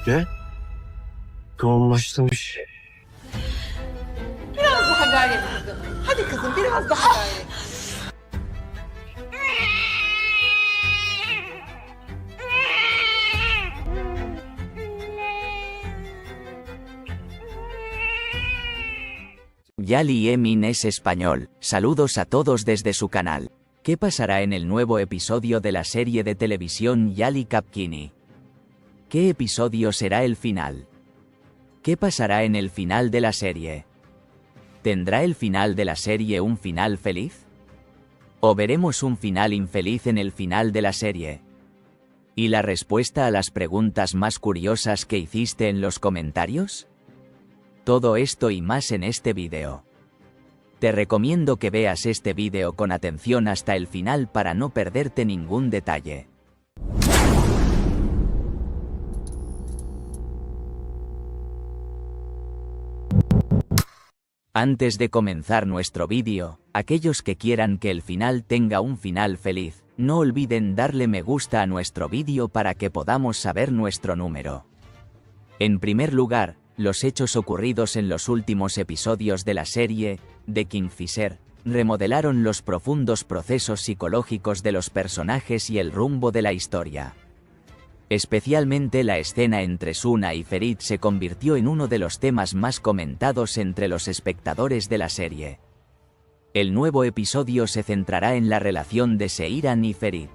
Ve yoğunlaştırmış. Biraz daha gayret kızım. Hadi kızım biraz daha gayret. Yali Emin es español, saludos a todos desde su canal. ¿Qué pasará en el nuevo episodio de la serie de televisión Yali Kapkini? ¿Qué episodio será el final? ¿Qué pasará en el final de la serie? ¿Tendrá el final de la serie un final feliz? ¿O veremos un final infeliz en el final de la serie? ¿Y la respuesta a las preguntas más curiosas que hiciste en los comentarios? Todo esto y más en este vídeo. Te recomiendo que veas este vídeo con atención hasta el final para no perderte ningún detalle. Antes de comenzar nuestro vídeo, aquellos que quieran que el final tenga un final feliz, no olviden darle me gusta a nuestro vídeo para que podamos saber nuestro número. En primer lugar, los hechos ocurridos en los últimos episodios de la serie, de Kingfisher, remodelaron los profundos procesos psicológicos de los personajes y el rumbo de la historia. Especialmente la escena entre Suna y Ferit se convirtió en uno de los temas más comentados entre los espectadores de la serie. El nuevo episodio se centrará en la relación de Seiran y Ferit.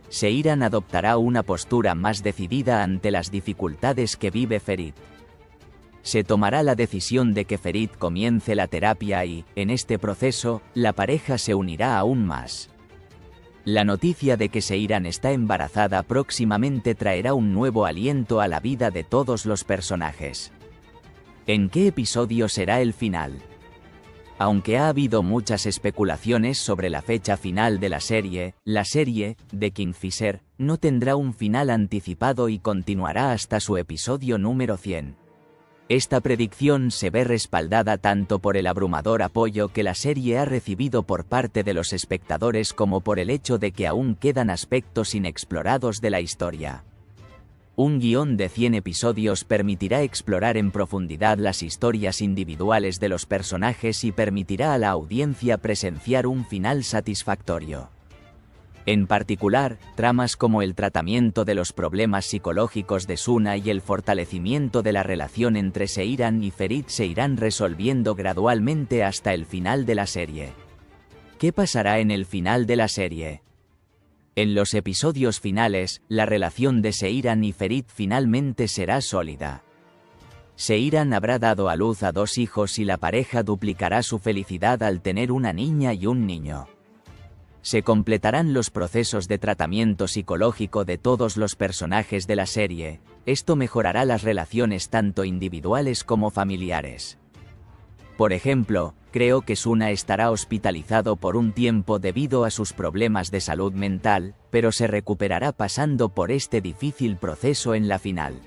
Seiran adoptará una postura más decidida ante las dificultades que vive Ferit. Se tomará la decisión de que Ferit comience la terapia y, en este proceso, la pareja se unirá aún más. La noticia de que Seiran está embarazada próximamente traerá un nuevo aliento a la vida de todos los personajes. ¿En qué episodio será el final? Aunque ha habido muchas especulaciones sobre la fecha final de la serie de Kingfisher, no tendrá un final anticipado y continuará hasta su episodio número 100. Esta predicción se ve respaldada tanto por el abrumador apoyo que la serie ha recibido por parte de los espectadores como por el hecho de que aún quedan aspectos inexplorados de la historia. Un guión de 100 episodios permitirá explorar en profundidad las historias individuales de los personajes y permitirá a la audiencia presenciar un final satisfactorio. En particular, tramas como el tratamiento de los problemas psicológicos de Suna y el fortalecimiento de la relación entre Seiran y Ferit se irán resolviendo gradualmente hasta el final de la serie. ¿Qué pasará en el final de la serie? En los episodios finales, la relación de Seiran y Ferit finalmente será sólida. Seiran habrá dado a luz a 2 hijos y la pareja duplicará su felicidad al tener una niña y un niño. Se completarán los procesos de tratamiento psicológico de todos los personajes de la serie. Esto mejorará las relaciones tanto individuales como familiares. Por ejemplo, creo que Suna estará hospitalizado por un tiempo debido a sus problemas de salud mental, pero se recuperará pasando por este difícil proceso en la final.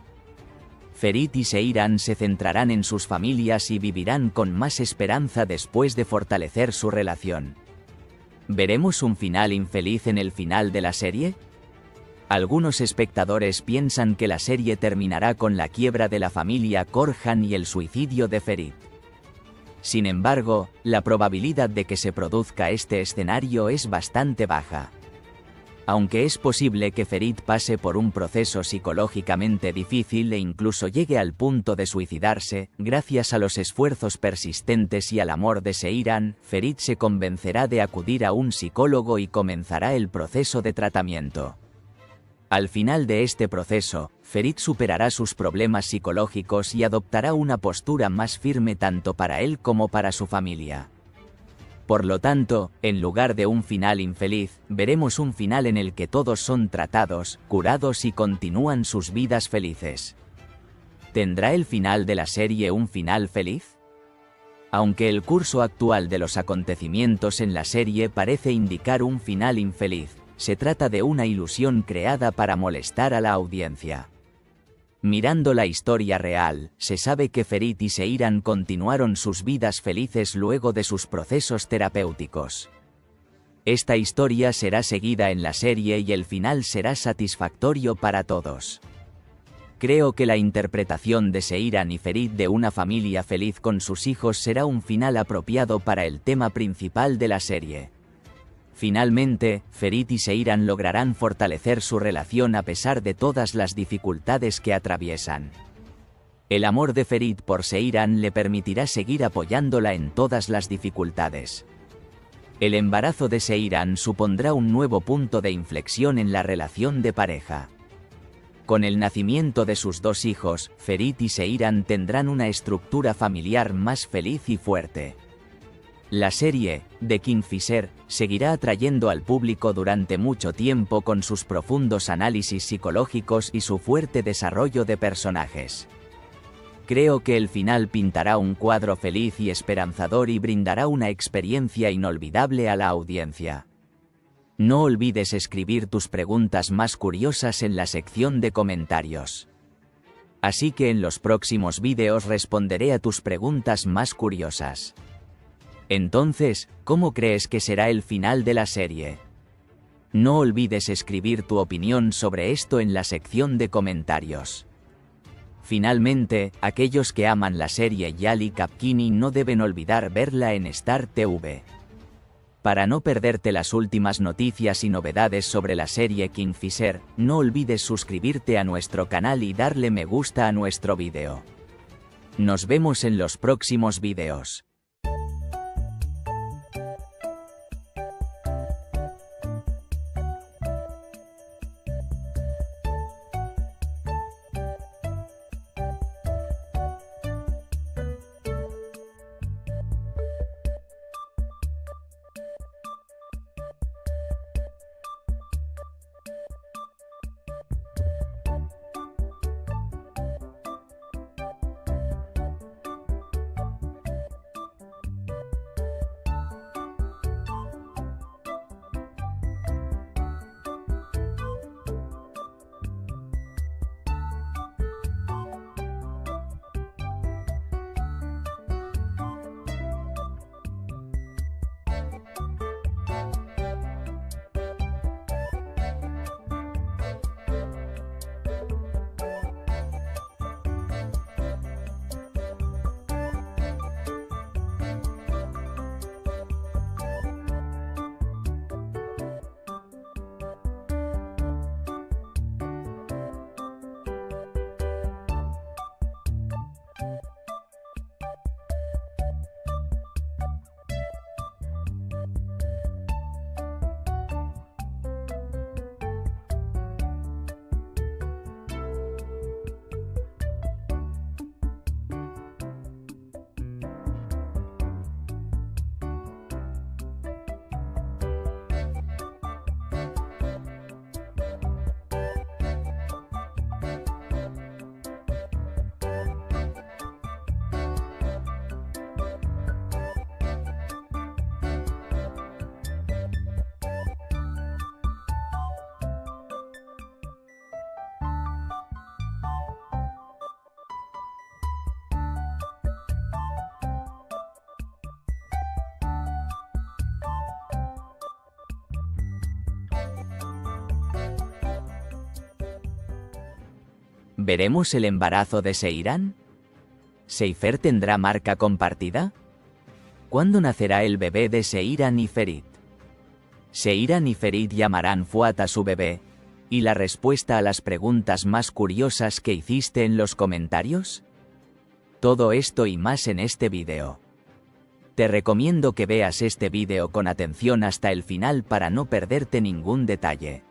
Ferit y Seiran se centrarán en sus familias y vivirán con más esperanza después de fortalecer su relación. ¿Veremos un final infeliz en el final de la serie? Algunos espectadores piensan que la serie terminará con la quiebra de la familia Korhan y el suicidio de Ferit. Sin embargo, la probabilidad de que se produzca este escenario es bastante baja. Aunque es posible que Ferit pase por un proceso psicológicamente difícil e incluso llegue al punto de suicidarse, gracias a los esfuerzos persistentes y al amor de Seiran, Ferit se convencerá de acudir a un psicólogo y comenzará el proceso de tratamiento. Al final de este proceso, Ferit superará sus problemas psicológicos y adoptará una postura más firme tanto para él como para su familia. Por lo tanto, en lugar de un final infeliz, veremos un final en el que todos son tratados, curados y continúan sus vidas felices. ¿Tendrá el final de la serie un final feliz? Aunque el curso actual de los acontecimientos en la serie parece indicar un final infeliz, se trata de una ilusión creada para molestar a la audiencia. Mirando la historia real, se sabe que Ferit y Seiran continuaron sus vidas felices luego de sus procesos terapéuticos. Esta historia será seguida en la serie y el final será satisfactorio para todos. Creo que la interpretación de Seiran y Ferit de una familia feliz con sus hijos será un final apropiado para el tema principal de la serie. Finalmente, Ferit y Seiran lograrán fortalecer su relación a pesar de todas las dificultades que atraviesan. El amor de Ferit por Seiran le permitirá seguir apoyándola en todas las dificultades. El embarazo de Seiran supondrá un nuevo punto de inflexión en la relación de pareja. Con el nacimiento de sus dos hijos, Ferit y Seiran tendrán una estructura familiar más feliz y fuerte. La serie, The Kingfisher, seguirá atrayendo al público durante mucho tiempo con sus profundos análisis psicológicos y su fuerte desarrollo de personajes. Creo que el final pintará un cuadro feliz y esperanzador y brindará una experiencia inolvidable a la audiencia. No olvides escribir tus preguntas más curiosas en la sección de comentarios. Así que en los próximos vídeos responderé a tus preguntas más curiosas. Entonces, ¿cómo crees que será el final de la serie? No olvides escribir tu opinión sobre esto en la sección de comentarios. Finalmente, aquellos que aman la serie Yali Kapkini no deben olvidar verla en Star TV. Para no perderte las últimas noticias y novedades sobre la serie Kingfisher, no olvides suscribirte a nuestro canal y darle me gusta a nuestro vídeo. Nos vemos en los próximos vídeos. ¿Veremos el embarazo de Seiran? ¿Seifer tendrá marca compartida? ¿Cuándo nacerá el bebé de Seiran y Ferit? ¿Seiran y Ferit llamarán Fuat a su bebé? ¿Y la respuesta a las preguntas más curiosas que hiciste en los comentarios? Todo esto y más en este vídeo. Te recomiendo que veas este vídeo con atención hasta el final para no perderte ningún detalle.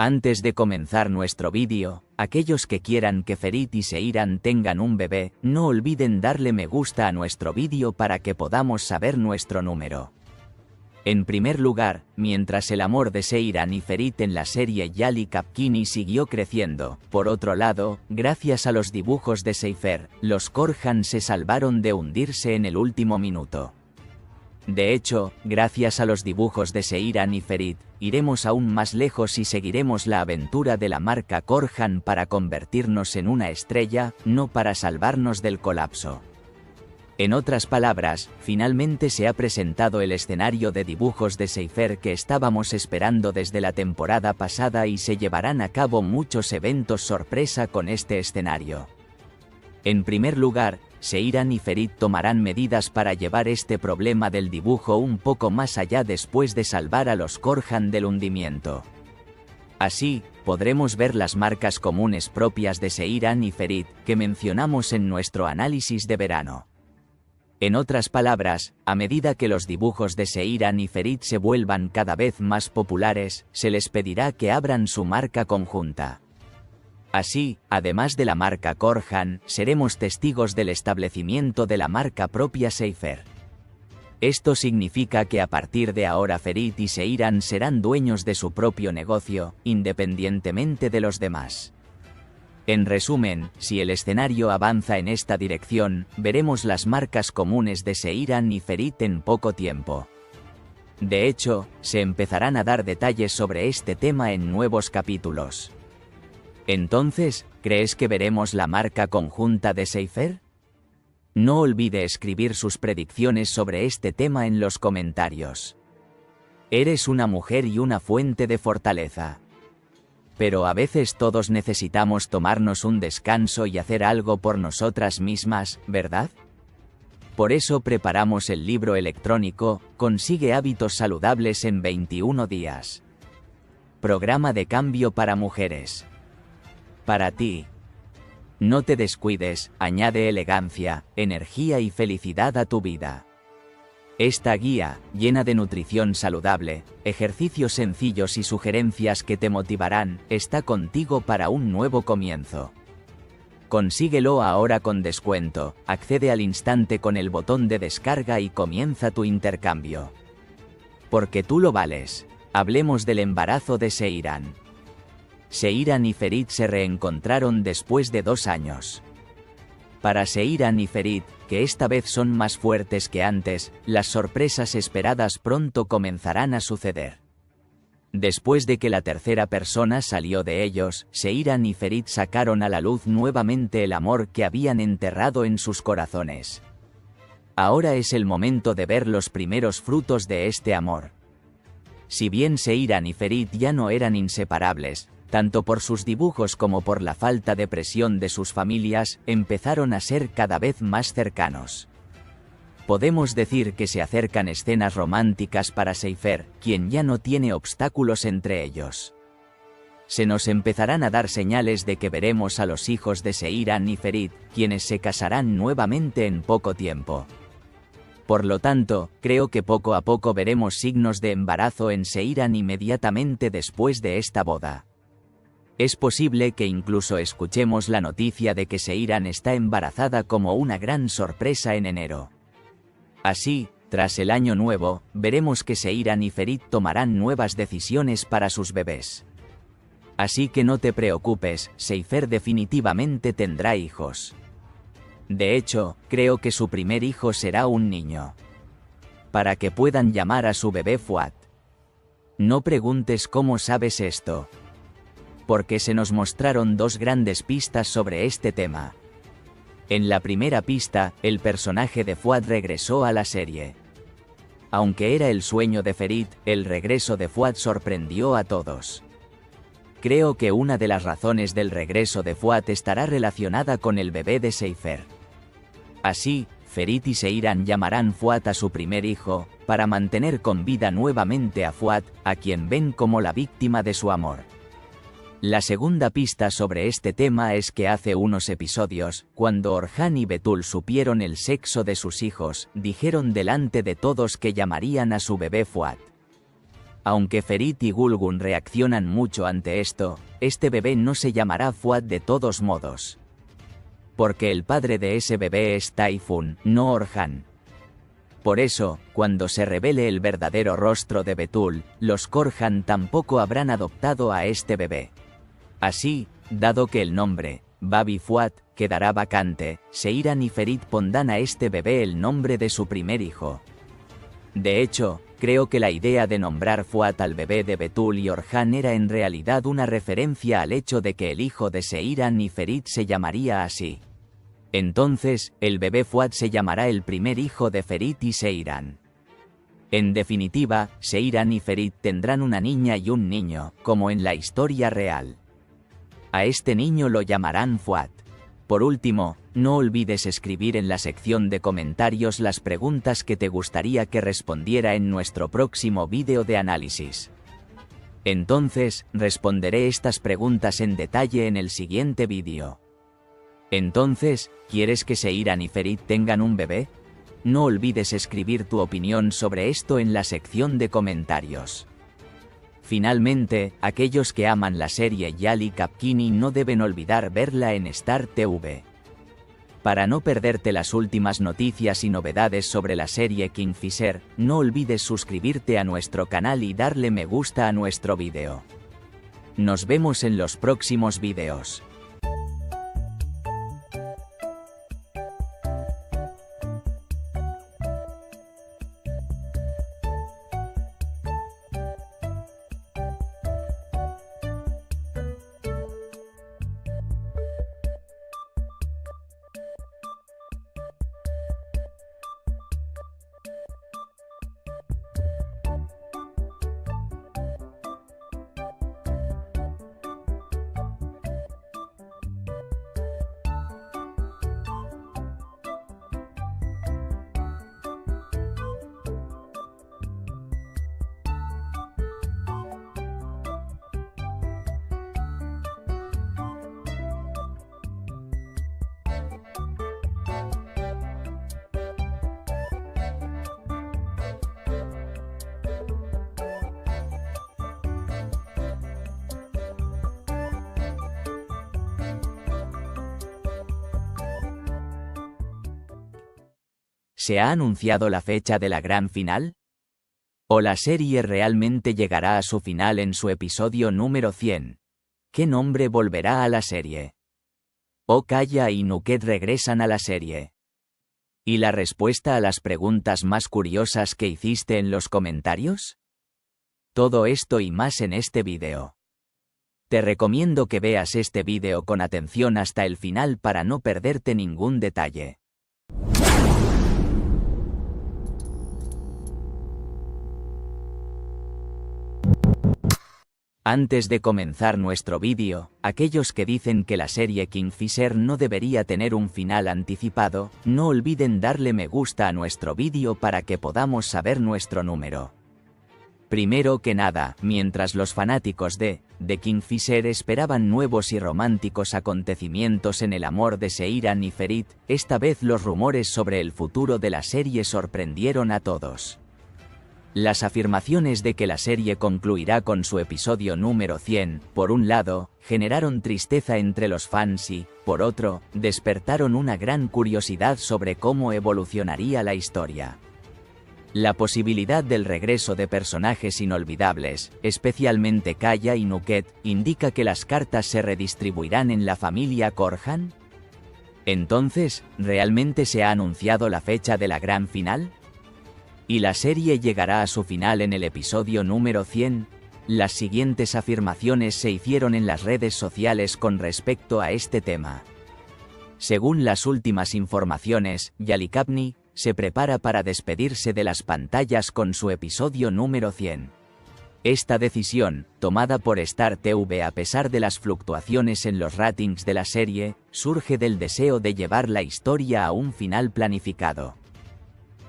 Antes de comenzar nuestro vídeo, aquellos que quieran que Ferit y Seiran tengan un bebé, no olviden darle me gusta a nuestro vídeo para que podamos saber nuestro número. En primer lugar, mientras el amor de Seiran y Ferit en la serie Yali Kapkini siguió creciendo, por otro lado, gracias a los dibujos de Seifer, los Korhan se salvaron de hundirse en el último minuto. De hecho, gracias a los dibujos de Seiran y Ferit, iremos aún más lejos y seguiremos la aventura de la marca Korhan para convertirnos en una estrella, no para salvarnos del colapso. En otras palabras, finalmente se ha presentado el escenario de dibujos de Seifer que estábamos esperando desde la temporada pasada y se llevarán a cabo muchos eventos sorpresa con este escenario. En primer lugar, Seiran y Ferit tomarán medidas para llevar este problema del dibujo un poco más allá después de salvar a los Korhan del hundimiento. Así, podremos ver las marcas comunes propias de Seiran y Ferit que mencionamos en nuestro análisis de verano. En otras palabras, a medida que los dibujos de Seiran y Ferit se vuelvan cada vez más populares, se les pedirá que abran su marca conjunta. Así, además de la marca Korhan, seremos testigos del establecimiento de la marca propia Seifer. Esto significa que a partir de ahora Ferit y Seiran serán dueños de su propio negocio, independientemente de los demás. En resumen, si el escenario avanza en esta dirección, veremos las marcas comunes de Seiran y Ferit en poco tiempo. De hecho, se empezarán a dar detalles sobre este tema en nuevos capítulos. Entonces, ¿crees que veremos la marca conjunta de Seifer? No olvide escribir sus predicciones sobre este tema en los comentarios. Eres una mujer y una fuente de fortaleza. Pero a veces todos necesitamos tomarnos un descanso y hacer algo por nosotras mismas, ¿verdad? Por eso preparamos el libro electrónico, Consigue hábitos saludables en 21 días. Programa de cambio para mujeres. Para ti. No te descuides, añade elegancia, energía y felicidad a tu vida. Esta guía, llena de nutrición saludable, ejercicios sencillos y sugerencias que te motivarán, está contigo para un nuevo comienzo. Consíguelo ahora con descuento, accede al instante con el botón de descarga y comienza tu intercambio. Porque tú lo vales. Hablemos del embarazo de Seiran. Seiran y Ferit se reencontraron después de 2 años. Para Seiran y Ferit, que esta vez son más fuertes que antes, las sorpresas esperadas pronto comenzarán a suceder. Después de que la tercera persona salió de ellos, Seiran y Ferit sacaron a la luz nuevamente el amor que habían enterrado en sus corazones. Ahora es el momento de ver los primeros frutos de este amor. Si bien Seiran y Ferit ya no eran inseparables, tanto por sus dibujos como por la falta de presión de sus familias, empezaron a ser cada vez más cercanos. Podemos decir que se acercan escenas románticas para Seifer, quien ya no tiene obstáculos entre ellos. Se nos empezarán a dar señales de que veremos a los hijos de Seiran y Ferit, quienes se casarán nuevamente en poco tiempo. Por lo tanto, creo que poco a poco veremos signos de embarazo en Seiran inmediatamente después de esta boda. Es posible que incluso escuchemos la noticia de que Seiran está embarazada como una gran sorpresa en enero. Así, tras el año nuevo, veremos que Seiran y Ferit tomarán nuevas decisiones para sus bebés. Así que no te preocupes, Seifer definitivamente tendrá hijos. De hecho, creo que su primer hijo será un niño. Para que puedan llamar a su bebé Fuad. No preguntes cómo sabes esto. Porque se nos mostraron 2 grandes pistas sobre este tema. En la primera pista, el personaje de Fuad regresó a la serie. Aunque era el sueño de Ferit, el regreso de Fuad sorprendió a todos. Creo que una de las razones del regreso de Fuad estará relacionada con el bebé de Seifer. Así, Ferit y Seiran llamarán Fuad a su primer hijo, para mantener con vida nuevamente a Fuad, a quien ven como la víctima de su amor. La segunda pista sobre este tema es que hace unos episodios, cuando Orhan y Betul supieron el sexo de sus hijos, dijeron delante de todos que llamarían a su bebé Fuad. Aunque Ferit y Gulgun reaccionan mucho ante esto, este bebé no se llamará Fuad de todos modos. Porque el padre de ese bebé es Typhoon, no Orhan. Por eso, cuando se revele el verdadero rostro de Betul, los Korhan tampoco habrán adoptado a este bebé. Así, dado que el nombre, Babi Fuad, quedará vacante, Seiran y Ferit pondrán a este bebé el nombre de su primer hijo. De hecho, creo que la idea de nombrar Fuad al bebé de Betul y Orhan era en realidad una referencia al hecho de que el hijo de Seiran y Ferit se llamaría así. Entonces, el bebé Fuad se llamará el primer hijo de Ferit y Seiran. En definitiva, Seiran y Ferit tendrán una niña y un niño, como en la historia real. A este niño lo llamarán Fuad. Por último, no olvides escribir en la sección de comentarios las preguntas que te gustaría que respondiera en nuestro próximo vídeo de análisis. Entonces, responderé estas preguntas en detalle en el siguiente vídeo. Entonces, ¿quieres que Seiran y Ferit tengan un bebé? No olvides escribir tu opinión sobre esto en la sección de comentarios. Finalmente, aquellos que aman la serie Yali Kapkini no deben olvidar verla en Star TV. Para no perderte las últimas noticias y novedades sobre la serie Kingfisher, no olvides suscribirte a nuestro canal y darle me gusta a nuestro vídeo. Nos vemos en los próximos vídeos. ¿Se ha anunciado la fecha de la gran final? ¿O la serie realmente llegará a su final en su episodio número 100? ¿Qué nombre volverá a la serie? ¿O Kaya y Nuket regresan a la serie? ¿Y la respuesta a las preguntas más curiosas que hiciste en los comentarios? Todo esto y más en este vídeo. Te recomiendo que veas este vídeo con atención hasta el final para no perderte ningún detalle. Antes de comenzar nuestro vídeo, aquellos que dicen que la serie Kingfisher no debería tener un final anticipado, no olviden darle me gusta a nuestro vídeo para que podamos saber nuestro número. Primero que nada, mientras los fanáticos de Kingfisher esperaban nuevos y románticos acontecimientos en el amor de Seiran y Ferit, esta vez los rumores sobre el futuro de la serie sorprendieron a todos. Las afirmaciones de que la serie concluirá con su episodio número 100, por un lado, generaron tristeza entre los fans y, por otro, despertaron una gran curiosidad sobre cómo evolucionaría la historia. La posibilidad del regreso de personajes inolvidables, especialmente Kaya y Nuket, indica que las cartas se redistribuirán en la familia Korhan. Entonces, ¿realmente se ha anunciado la fecha de la gran final? ¿Y la serie llegará a su final en el episodio número 100? Las siguientes afirmaciones se hicieron en las redes sociales con respecto a este tema. Según las últimas informaciones, Yali Kapkini se prepara para despedirse de las pantallas con su episodio número 100. Esta decisión, tomada por Star TV a pesar de las fluctuaciones en los ratings de la serie, surge del deseo de llevar la historia a un final planificado.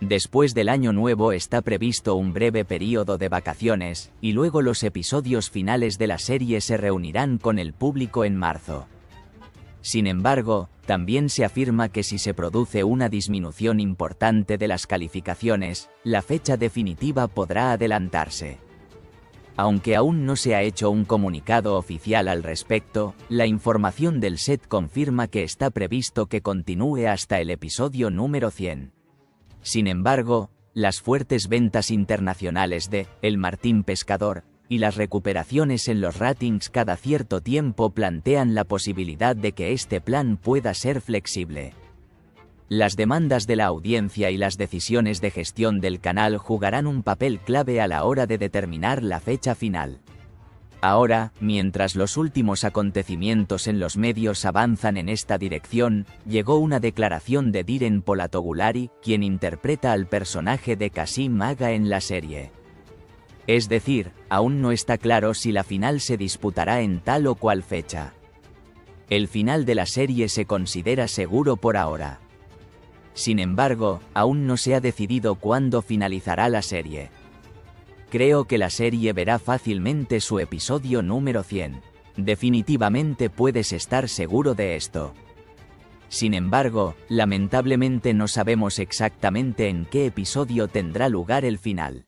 Después del año nuevo está previsto un breve período de vacaciones, y luego los episodios finales de la serie se reunirán con el público en marzo. Sin embargo, también se afirma que si se produce una disminución importante de las calificaciones, la fecha definitiva podrá adelantarse. Aunque aún no se ha hecho un comunicado oficial al respecto, la información del set confirma que está previsto que continúe hasta el episodio número 100. Sin embargo, las fuertes ventas internacionales de El Martín Pescador y las recuperaciones en los ratings cada cierto tiempo plantean la posibilidad de que este plan pueda ser flexible. Las demandas de la audiencia y las decisiones de gestión del canal jugarán un papel clave a la hora de determinar la fecha final. Ahora, mientras los últimos acontecimientos en los medios avanzan en esta dirección, llegó una declaración de Diren Polatogulari, quien interpreta al personaje de Kasim Aga en la serie. Es decir, aún no está claro si la final se disputará en tal o cual fecha. El final de la serie se considera seguro por ahora. Sin embargo, aún no se ha decidido cuándo finalizará la serie. Creo que la serie verá fácilmente su episodio número 100. Definitivamente puedes estar seguro de esto. Sin embargo, lamentablemente no sabemos exactamente en qué episodio tendrá lugar el final.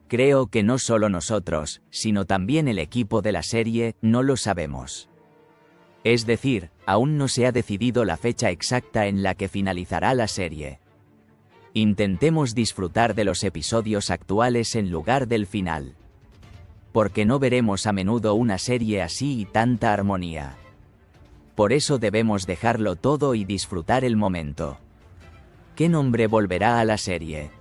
Creo que no solo nosotros, sino también el equipo de la serie, no lo sabemos. Es decir, aún no se ha decidido la fecha exacta en la que finalizará la serie. Intentemos disfrutar de los episodios actuales en lugar del final. Porque no veremos a menudo una serie así y tanta armonía. Por eso debemos dejarlo todo y disfrutar el momento. ¿Qué nombre volverá a la serie?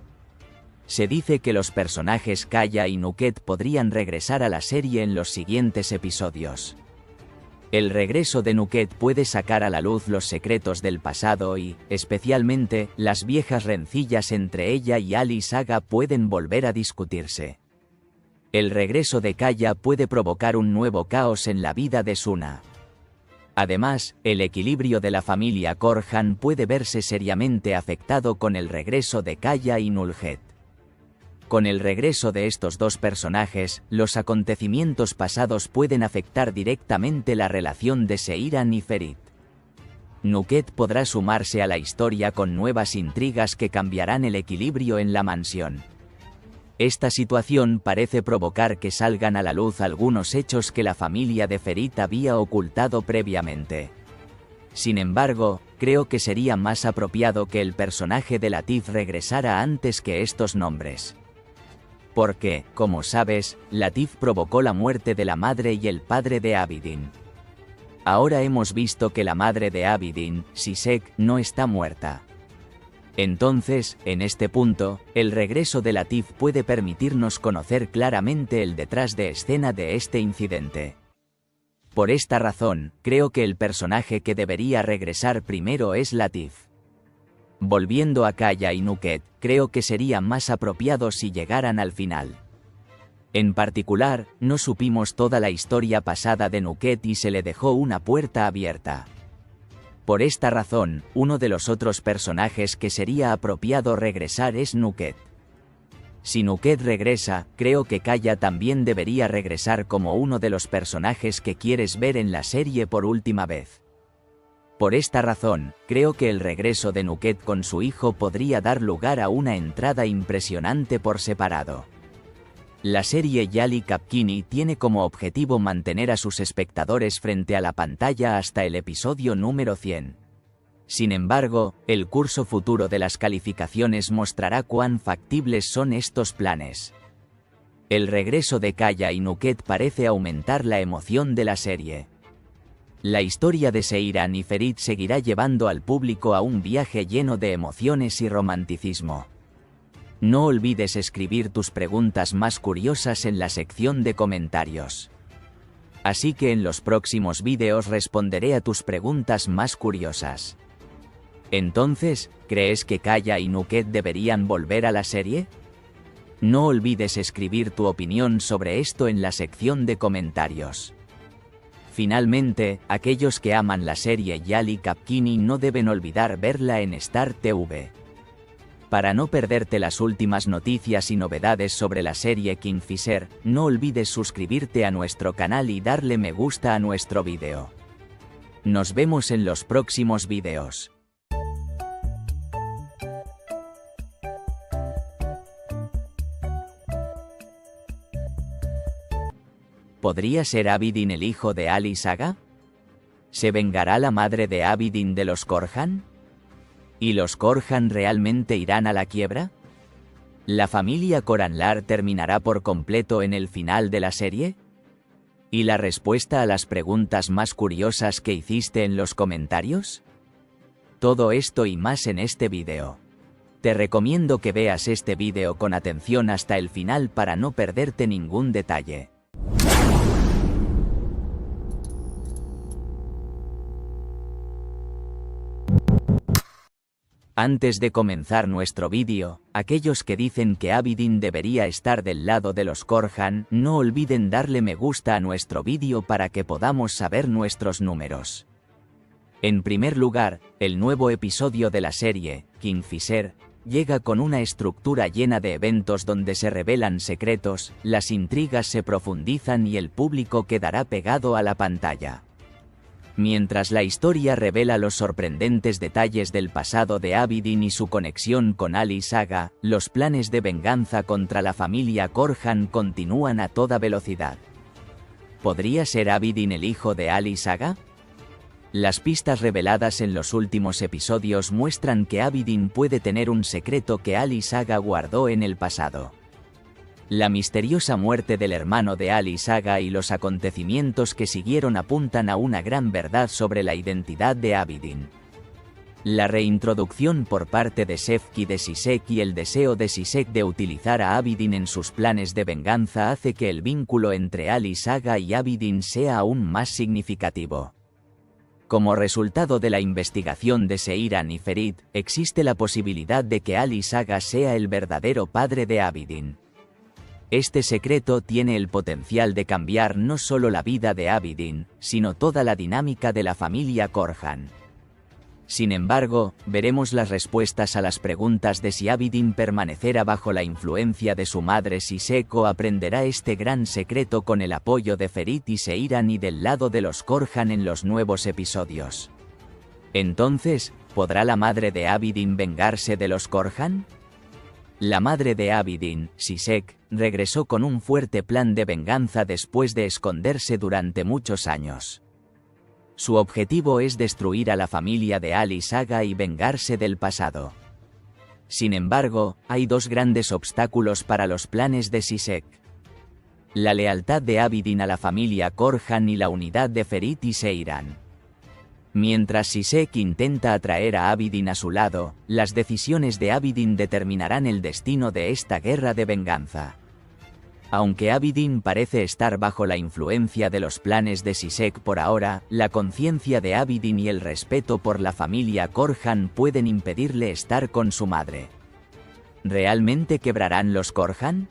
Se dice que los personajes Kaya y Nuket podrían regresar a la serie en los siguientes episodios. El regreso de Nuket puede sacar a la luz los secretos del pasado y, especialmente, las viejas rencillas entre ella y Ali Saga pueden volver a discutirse. El regreso de Kaya puede provocar un nuevo caos en la vida de Suna. Además, el equilibrio de la familia Korhan puede verse seriamente afectado con el regreso de Kaya y Nulhet. Con el regreso de estos dos personajes, los acontecimientos pasados pueden afectar directamente la relación de Seiran y Ferit. Nuket podrá sumarse a la historia con nuevas intrigas que cambiarán el equilibrio en la mansión. Esta situación parece provocar que salgan a la luz algunos hechos que la familia de Ferit había ocultado previamente. Sin embargo, creo que sería más apropiado que el personaje de Latif regresara antes que estos nombres. Porque, como sabes, Latif provocó la muerte de la madre y el padre de Abidin. Ahora hemos visto que la madre de Abidin, Sisek, no está muerta. Entonces, en este punto, el regreso de Latif puede permitirnos conocer claramente el detrás de escena de este incidente. Por esta razón, creo que el personaje que debería regresar primero es Latif. Volviendo a Kaya y Nuket, creo que sería más apropiado si llegaran al final. En particular, no supimos toda la historia pasada de Nuket y se le dejó una puerta abierta. Por esta razón, uno de los otros personajes que sería apropiado regresar es Nuket. Si Nuket regresa, creo que Kaya también debería regresar como uno de los personajes que quieres ver en la serie por última vez. Por esta razón, creo que el regreso de Nuket con su hijo podría dar lugar a una entrada impresionante por separado. La serie Yali Kapkini tiene como objetivo mantener a sus espectadores frente a la pantalla hasta el episodio número 100. Sin embargo, el curso futuro de las calificaciones mostrará cuán factibles son estos planes. El regreso de Kaya y Nuket parece aumentar la emoción de la serie. La historia de Seiran y Ferit seguirá llevando al público a un viaje lleno de emociones y romanticismo. No olvides escribir tus preguntas más curiosas en la sección de comentarios. Así que en los próximos vídeos responderé a tus preguntas más curiosas. Entonces, ¿crees que Kaya y Nuket deberían volver a la serie? No olvides escribir tu opinión sobre esto en la sección de comentarios. Finalmente, aquellos que aman la serie Yali Kapkini no deben olvidar verla en Star TV. Para no perderte las últimas noticias y novedades sobre la serie Kingfisher, no olvides suscribirte a nuestro canal y darle me gusta a nuestro vídeo. Nos vemos en los próximos vídeos. ¿Podría ser Abidin el hijo de Ali Saga? ¿Se vengará la madre de Abidin de los Korhan? ¿Y los Korhan realmente irán a la quiebra? ¿La familia Koranlar terminará por completo en el final de la serie? ¿Y la respuesta a las preguntas más curiosas que hiciste en los comentarios? Todo esto y más en este vídeo. Te recomiendo que veas este vídeo con atención hasta el final para no perderte ningún detalle. Antes de comenzar nuestro vídeo, aquellos que dicen que Abidin debería estar del lado de los Corhan, no olviden darle me gusta a nuestro vídeo para que podamos saber nuestros números. En primer lugar, el nuevo episodio de la serie, Kingfisher, llega con una estructura llena de eventos donde se revelan secretos, las intrigas se profundizan y el público quedará pegado a la pantalla. Mientras la historia revela los sorprendentes detalles del pasado de Abidin y su conexión con Ali Saga, los planes de venganza contra la familia Corhan continúan a toda velocidad. ¿Podría ser Abidin el hijo de Ali Saga? Las pistas reveladas en los últimos episodios muestran que Abidin puede tener un secreto que Ali Saga guardó en el pasado. La misteriosa muerte del hermano de Ali Saga y los acontecimientos que siguieron apuntan a una gran verdad sobre la identidad de Abidin. La reintroducción por parte de Shefki de Sisek y el deseo de Sisek de utilizar a Abidin en sus planes de venganza hace que el vínculo entre Ali Saga y Abidin sea aún más significativo. Como resultado de la investigación de Seiran y Ferit, existe la posibilidad de que Ali Saga sea el verdadero padre de Abidin. Este secreto tiene el potencial de cambiar no solo la vida de Abidin, sino toda la dinámica de la familia Corhan. Sin embargo, veremos las respuestas a las preguntas de si Abidin permanecerá bajo la influencia de su madre Sisek o aprenderá este gran secreto con el apoyo de Ferit y Seiran y del lado de los Corhan en los nuevos episodios. Entonces, ¿podrá la madre de Abidin vengarse de los Corhan? La madre de Abidin, Sisek, regresó con un fuerte plan de venganza después de esconderse durante muchos años. Su objetivo es destruir a la familia de Ali Saga y vengarse del pasado. Sin embargo, hay dos grandes obstáculos para los planes de Sisek: la lealtad de Abidin a la familia Corhan y la unidad de Ferit y Seiran. Mientras Sisek intenta atraer a Abidin a su lado, las decisiones de Abidin determinarán el destino de esta guerra de venganza. Aunque Abidin parece estar bajo la influencia de los planes de Sisek por ahora, la conciencia de Abidin y el respeto por la familia Corhan pueden impedirle estar con su madre. ¿Realmente quebrarán los Corhan?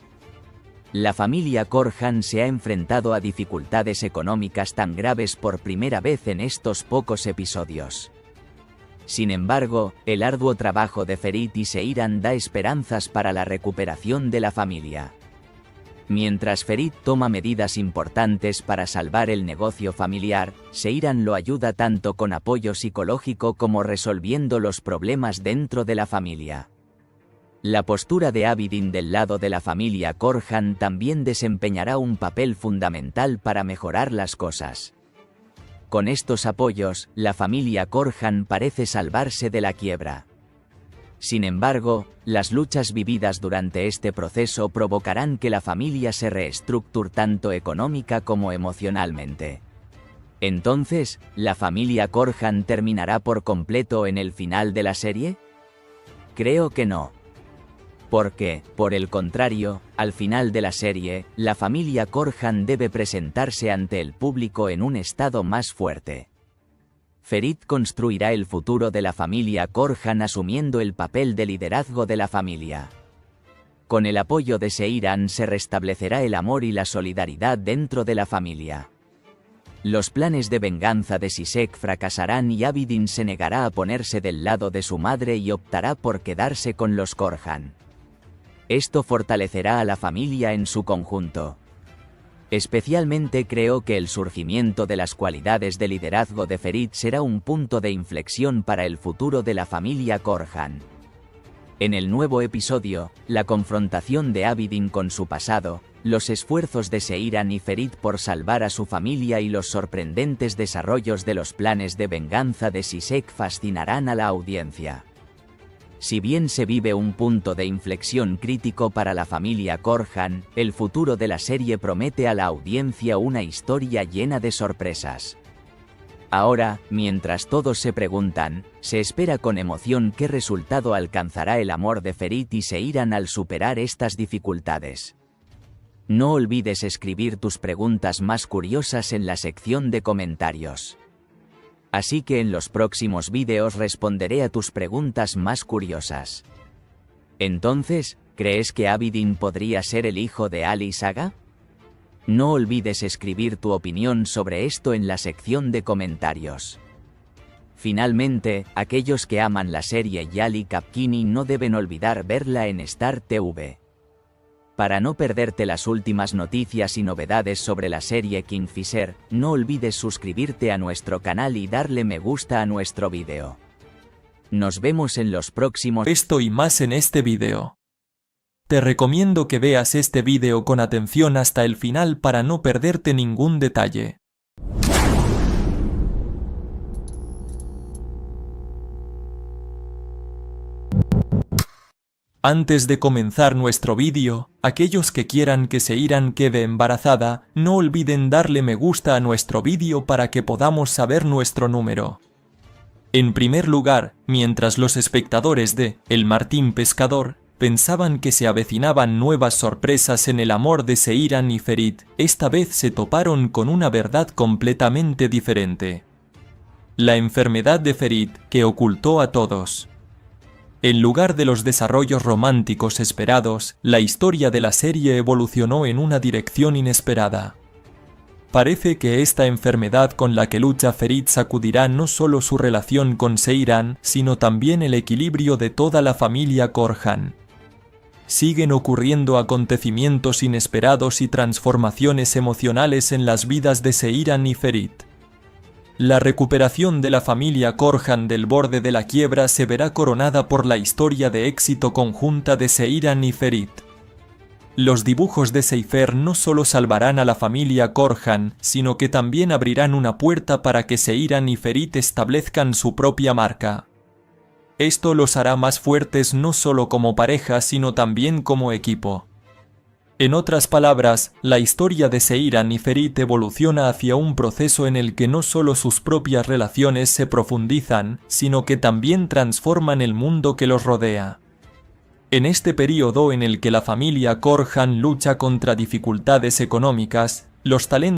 La familia Corhan se ha enfrentado a dificultades económicas tan graves por primera vez en estos pocos episodios. Sin embargo, el arduo trabajo de Ferit y Seiran da esperanzas para la recuperación de la familia. Mientras Ferit toma medidas importantes para salvar el negocio familiar, Seiran lo ayuda tanto con apoyo psicológico como resolviendo los problemas dentro de la familia. La postura de Abidin del lado de la familia Corhan también desempeñará un papel fundamental para mejorar las cosas. Con estos apoyos, la familia Corhan parece salvarse de la quiebra. Sin embargo, las luchas vividas durante este proceso provocarán que la familia se reestructure tanto económica como emocionalmente. Entonces, ¿la familia Corhan terminará por completo en el final de la serie? Creo que no. Porque, por el contrario, al final de la serie, la familia Corhan debe presentarse ante el público en un estado más fuerte. Ferit construirá el futuro de la familia Corhan asumiendo el papel de liderazgo de la familia. Con el apoyo de Seiran se restablecerá el amor y la solidaridad dentro de la familia. Los planes de venganza de Sisek fracasarán y Abidin se negará a ponerse del lado de su madre y optará por quedarse con los Corhan. Esto fortalecerá a la familia en su conjunto. Especialmente creo que el surgimiento de las cualidades de liderazgo de Ferit será un punto de inflexión para el futuro de la familia Corhan. En el nuevo episodio, la confrontación de Abidin con su pasado, los esfuerzos de Seiran y Ferit por salvar a su familia y los sorprendentes desarrollos de los planes de venganza de Sisek fascinarán a la audiencia. Si bien se vive un punto de inflexión crítico para la familia Corhan, el futuro de la serie promete a la audiencia una historia llena de sorpresas. Ahora, mientras todos se preguntan, se espera con emoción qué resultado alcanzará el amor de Ferit y Seiran al superar estas dificultades. No olvides escribir tus preguntas más curiosas en la sección de comentarios. Así que en los próximos vídeos responderé a tus preguntas más curiosas. Entonces, ¿crees que Abidin podría ser el hijo de Ali Saga? No olvides escribir tu opinión sobre esto en la sección de comentarios. Finalmente, aquellos que aman la serie Yali Kapkini no deben olvidar verla en Star TV. Para no perderte las últimas noticias y novedades sobre la serie Kingfisher, no olvides suscribirte a nuestro canal y darle me gusta a nuestro vídeo. Nos vemos en los próximos... Esto y más en este vídeo. Te recomiendo que veas este vídeo con atención hasta el final para no perderte ningún detalle. Antes de comenzar nuestro vídeo, aquellos que quieran que Seiran quede embarazada, no olviden darle me gusta a nuestro vídeo para que podamos saber nuestro número. En primer lugar, mientras los espectadores de El Martín Pescador pensaban que se avecinaban nuevas sorpresas en el amor de Seiran y Ferit, esta vez se toparon con una verdad completamente diferente. La enfermedad de Ferit que ocultó a todos. En lugar de los desarrollos románticos esperados, la historia de la serie evolucionó en una dirección inesperada. Parece que esta enfermedad con la que lucha Ferit sacudirá no solo su relación con Seiran, sino también el equilibrio de toda la familia Korhan. Siguen ocurriendo acontecimientos inesperados y transformaciones emocionales en las vidas de Seiran y Ferit. La recuperación de la familia Korhan del borde de la quiebra se verá coronada por la historia de éxito conjunta de Seiran y Ferit. Los dibujos de Seifer no solo salvarán a la familia Korhan, sino que también abrirán una puerta para que Seiran y Ferit establezcan su propia marca. Esto los hará más fuertes no solo como pareja, sino también como equipo. En otras palabras, la historia de Seiran y Ferit evoluciona hacia un proceso en el que no solo sus propias relaciones se profundizan, sino que también transforman el mundo que los rodea. En este periodo en el que la familia Korhan lucha contra dificultades económicas, los talentos